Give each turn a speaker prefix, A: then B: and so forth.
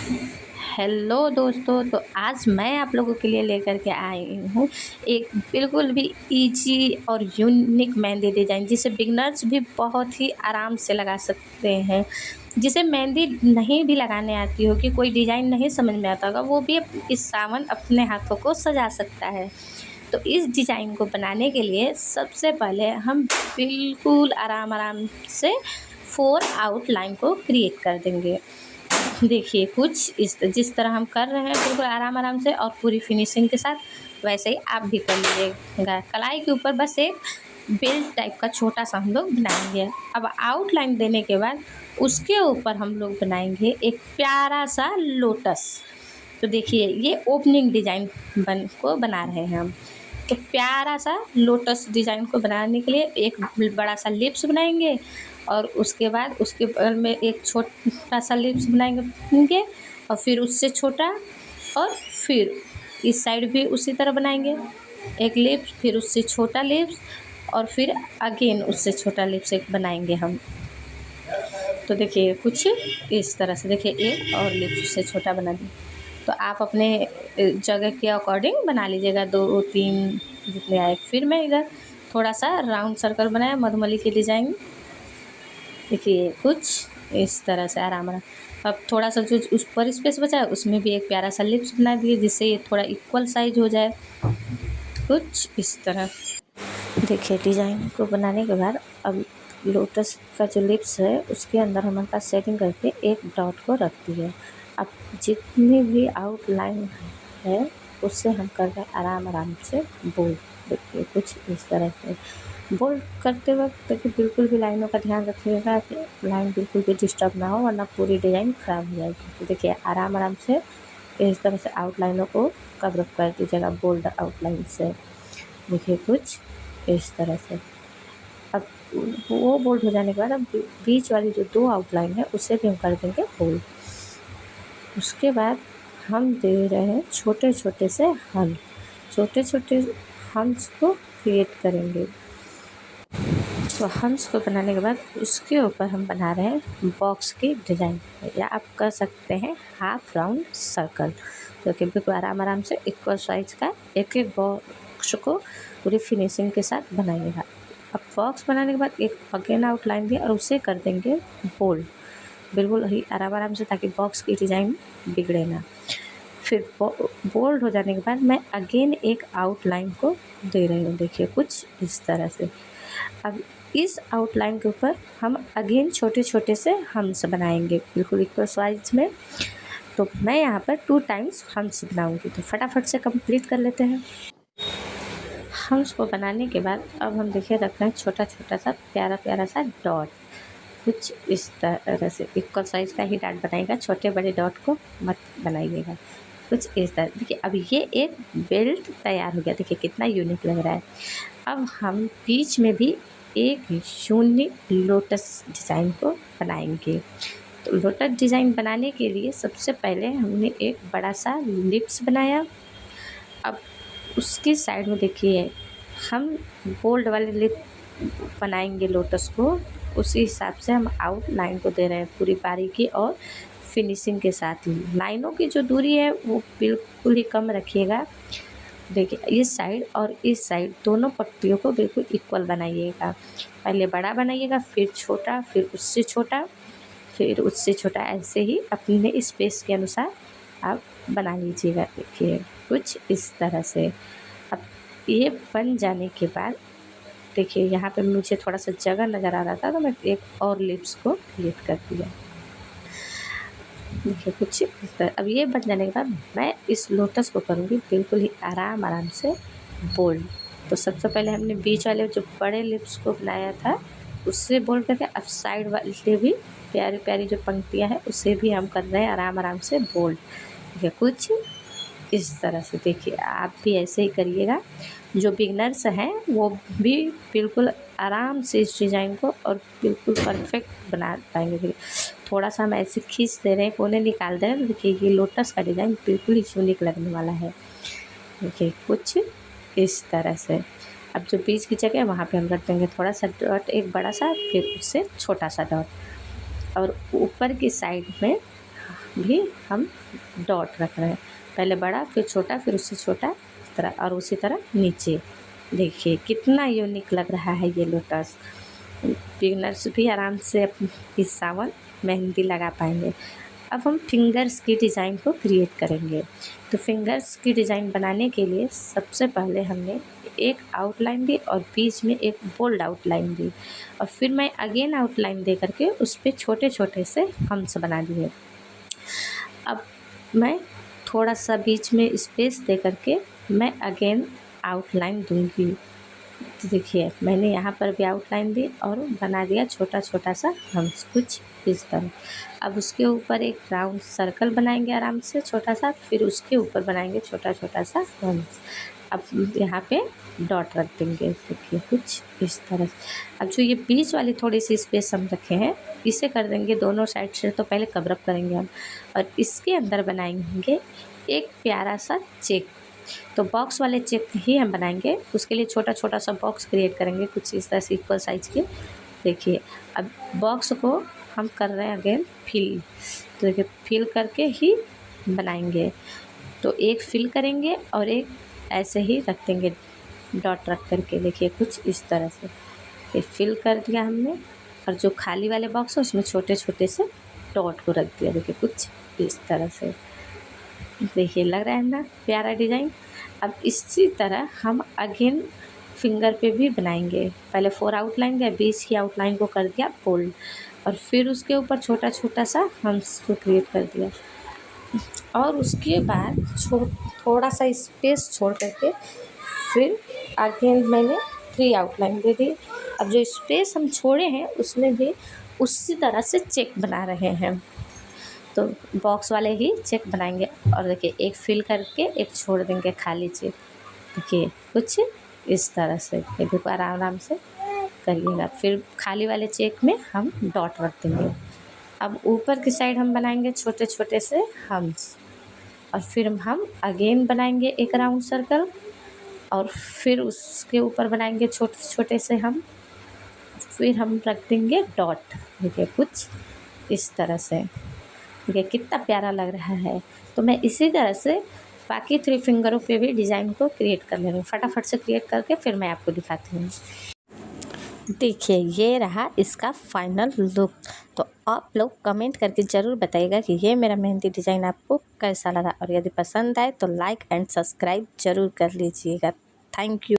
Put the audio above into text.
A: Hello दोस्तों, तो आज मैं आप लोगों के लिए लेकर के आई हूँ एक बिल्कुल भी इजी और यूनिक मेहंदी डिज़ाइन जिसे बिगनर्स भी बहुत ही आराम से लगा सकते हैं। जिसे मेहंदी नहीं भी लगाने आती हो कि कोई डिज़ाइन नहीं समझ में आता होगा, वो भी इस सावन अपने हाथों को सजा सकता है। तो इस डिज़ाइन को बनाने के लिए सबसे पहले हम बिल्कुल आराम-आराम से 4 आउटलाइन को क्रिएट कर देंगे। देखिए कुछ इस जिस तरह हम कर रहे हैं बिल्कुल आराम-आराम से और पूरी फिनिशिंग के साथ, वैसे ही आप भी कर लीजिएगा। कलाई के ऊपर बस एक बेल्ट टाइप का छोटा-सा हम लोग बनाएँगे। अब आउटलाइन देने के बाद उसके ऊपर हम लोग बनाएँगे एक प्यारा-सा लोटस। तो देखिए ये ओपनिंग डिज़ाइन बना रहे हैं हम। तो प्यारा-सा लोटस डिज़ाइन को बनाने के लिए एक बड़ा-सा लिप्स बनाएँगे और उसके बाद उसके बगल में एक छोटा-सा लिप्स बनाएँगे और फिर उससे छोटा और फिर इस साइड भी उसी तरह बनाएँगे। एक लिप्स, फिर उससे छोटा लिप्स और फिर अगेन उससे छोटा लिप्स एक बनाएँगे हम। तो देखिए कुछ इस तरह से देखिए एक और लिप्स उससे छोटा बना दिए। तो आप अपने जगह के अकॉर्डिंग बना लीजिएगा 2-3 जितने आए। फिर मैं इधर थोड़ा-सा राउंड सर्कल बनाया मधुमली की डिज़ाइन। देखिए कुछ इस तरह से आराम-आराम। अब थोड़ा-सा जो उस पर स्पेस बचा है उसमें भी एक प्यारा-सा लिप्स बना दिए जिससे ये थोड़ा इक्वल साइज़ हो जाए। कुछ इस तरह। देखिए डिज़ाइन को बनाने के बाद अब लोटस का जो लिप्स है उसके अंदर हमारे पास सेटिंग करके एक डॉट को रख दिए। अब जितनी भी आउटलाइन है उससे हम कर रहे हैं आराम-आराम से बोल्ड। देखिए कुछ इस तरह से बोल्ड करते वक्त देखिए बिल्कुल भी लाइनों का ध्यान रखिएगा कि लाइन बिल्कुल भी डिस्टर्ब ना हो वरना पूरी डिज़ाइन ख़राब हो जाएगी। तो देखिए आराम-आराम से इस तरह से आउटलाइनों को कवर अप कर दीजिएगा बोल्ड आउटलाइन से। देखिए कुछ इस तरह से। अब वो बोल्ड हो जाने के बाद अब बीच वाली जो 2 आउटलाइन है उसे भी हम कर देंगे बोल्ड। उसके बाद हम दे रहे हैं छोटे-छोटे से हल। छोटे-छोटे हम्स को क्रिएट करेंगे। तो हम्स को बनाने के बाद उसके ऊपर हम बना रहे हैं बॉक्स की डिज़ाइन या आप कर सकते हैं हाफ राउंड सर्कल। तो बिल्कुल आराम-आराम से इक्वल साइज़ का एक-एक बॉक्स को पूरी फिनिशिंग के साथ बनाइएगा। अब बॉक्स बनाने के बाद एक अगेन आउटलाइन दिया और उसे कर देंगे बोल्ड। बिल्कुल ही आराम-आराम से ताकि बॉक्स की डिज़ाइन बिगड़े ना। फिर बोल्ड हो जाने के बाद मैं अगेन एक आउटलाइन को दे रही हूँ। देखिए कुछ इस तरह से। अब इस आउटलाइन के ऊपर हम अगेन छोटे-छोटे से हम्स बनाएँगे बिल्कुल इक्वल साइज़ में। तो मैं यहाँ पर 2 टाइम्स हम्स बनाऊँगी। तो फटाफट से कंप्लीट कर लेते हैं। हम्स को बनाने के बाद अब हम देखिए रख रहे हैं छोटा-छोटा सा प्यारा-प्यारा सा डॉट। कुछ इस तरह से इक्वल साइज़ का ही डॉट बनाइएगा, छोटे-बड़े डॉट को मत बनाइएगा। कुछ इस तरह देखिए अब ये एक बेल्ट तैयार हो गया। देखिए कितना यूनिक लग रहा है। अब हम बीच में भी एक यूनिक लोटस डिज़ाइन को बनाएँगे। तो लोटस डिज़ाइन बनाने के लिए सबसे पहले हमने एक बड़ा-सा लिप्स बनाया। अब उसकी साइड में देखिए हम गोल्ड वाले लिप बनाएँगे लोटस को, उसी हिसाब से हम आउटलाइन को दे रहे हैं पूरी बारीकी और फिनिशिंग के साथ ही। लाइनों की जो दूरी है वो बिल्कुल ही कम रखिएगा। देखिए इस साइड और इस साइड दोनों पट्टियों को बिल्कुल इक्वल बनाइएगा। पहले बड़ा बनाइएगा, फिर छोटा, फिर उससे छोटा, ऐसे ही अपने स्पेस के अनुसार आप बना लीजिएगा। देखिए कुछ इस तरह से। अब ये बन जाने के बाद देखिए यहाँ पे मुझे थोड़ा-सा जगह नज़र आ रहा था तो मैं एक और लिप्स को क्रिएट कर दिया। देखिए कुछ इस तरह। अब ये बन जाने के बाद मैं इस लोटस को करूँगी बिल्कुल ही आराम-आराम से बोल्ड। तो सबसे पहले हमने बीच वाले जो बड़े लिप्स को बनाया था उससे बोल्ड करके अब साइड वाले भी प्यारी-प्यारी जो पंक्तियाँ हैं उसे भी हम कर रहे हैं आराम-आराम से बोल्ड। देखिए कुछ इस तरह से। देखिए आप भी ऐसे ही करिएगा। जो बिगनर्स हैं वो भी बिल्कुल आराम से इस डिज़ाइन को और बिल्कुल परफेक्ट बना पाएँगे। देखिए थोड़ा-सा हम ऐसे खींच दे रहे हैं, कोने निकाल दे रहे हैं। देखिए ये लोटस का डिज़ाइन बिल्कुल ही यूनिक लगने वाला है। देखिए कुछ इस तरह से। अब जो बीच की जगह है वहाँ पे हम रख देंगे थोड़ा-सा डॉट, एक बड़ा-सा, फिर उससे छोटा-सा डॉट और ऊपर की साइड में भी हम डॉट रख रहे हैं, पहले बड़ा फिर छोटा फिर उससे छोटा इस तरह, और उसी तरह नीचे। देखिए कितना यूनिक लग रहा है ये लोटस। बिगिनर्स भी आराम से इस सावन मेहंदी लगा पाएंगे। अब हम फिंगर्स की डिज़ाइन को क्रिएट करेंगे। तो फिंगर्स की डिज़ाइन बनाने के लिए सबसे पहले हमने एक आउटलाइन दी और बीच में एक बोल्ड आउटलाइन दी, और फिर मैं अगेन आउटलाइन दे करके उस पर छोटे छोटे से हम्स बना दिए। अब मैं थोड़ा सा बीच में स्पेस दे करके मैं अगेन आउटलाइन दूंगी। तो देखिए मैंने यहाँ पर भी आउटलाइन दी और बना दिया छोटा छोटा सा हम्स, कुछ इस तरह। अब उसके ऊपर एक राउंड सर्कल बनाएंगे आराम से छोटा सा, फिर उसके ऊपर बनाएंगे छोटा छोटा सा हम्स। अब यहाँ पे डॉट रख देंगे, देखिए कुछ इस तरह। अब जो ये बीच वाली थोड़ी सी स्पेस हम रखे हैं, इसे कर देंगे दोनों साइड से, तो पहले कवर अप करेंगे हम, और इसके अंदर बनाएंगे एक प्यारा सा चेक। तो बॉक्स वाले चेक ही हम बनाएंगे, उसके लिए छोटा छोटा सा बॉक्स क्रिएट करेंगे कुछ इस तरह से इक्वल साइज़ के। देखिए अब बॉक्स को हम कर रहे हैं अगेन फिल, तो देखिए फिल करके ही बनाएंगे। तो एक फिल करेंगे और एक ऐसे ही रख देंगे डॉट रख करके, देखिए कुछ इस तरह से। ये फिल कर दिया हमने, और जो खाली वाले बॉक्स है उसमें छोटे छोटे से डॉट को रख दिया, देखिए कुछ इस तरह से। देखिए लग रहा है ना प्यारा डिज़ाइन। अब इसी तरह हम अगेन फिंगर पे भी बनाएंगे। पहले 4 आउटलाइन दिया, बीच की आउटलाइन को कर दिया बोल्ड, और फिर उसके ऊपर छोटा छोटा सा हम्स को क्रिएट कर दिया, और उसके बाद थोड़ा सा स्पेस छोड़ करके फिर अगेन मैंने 3 आउटलाइन दे दी। अब जो स्पेस हम छोड़े हैं उसमें भी उसी तरह से चेक बना रहे हैं, तो बॉक्स वाले ही चेक बनाएंगे। और देखिए एक फिल करके एक छोड़ देंगे खाली चेक, देखिए कुछ इस तरह से। ये भी आराम आराम से करिएगा। फिर खाली वाले चेक में हम डॉट रख देंगे। अब ऊपर की साइड हम बनाएंगे छोटे छोटे से हम्स, और फिर हम अगेन बनाएंगे एक राउंड सर्कल, और फिर उसके ऊपर बनाएंगे छोटे छोटे से हम, फिर हम रख देंगे डॉट, देखिए कुछ इस तरह से। देखिए कितना प्यारा लग रहा है। तो मैं इसी तरह से बाकी 3 फिंगरों पे भी डिज़ाइन को क्रिएट कर ले रही हूँ, फटाफट से क्रिएट करके फिर मैं आपको दिखाती हूँ। देखिए ये रहा इसका फाइनल लुक। तो आप लोग कमेंट करके ज़रूर बताइएगा कि ये मेरा मेहंदी डिज़ाइन आपको कैसा लगा, और यदि पसंद आए तो लाइक एंड सब्सक्राइब ज़रूर कर लीजिएगा। Thank you.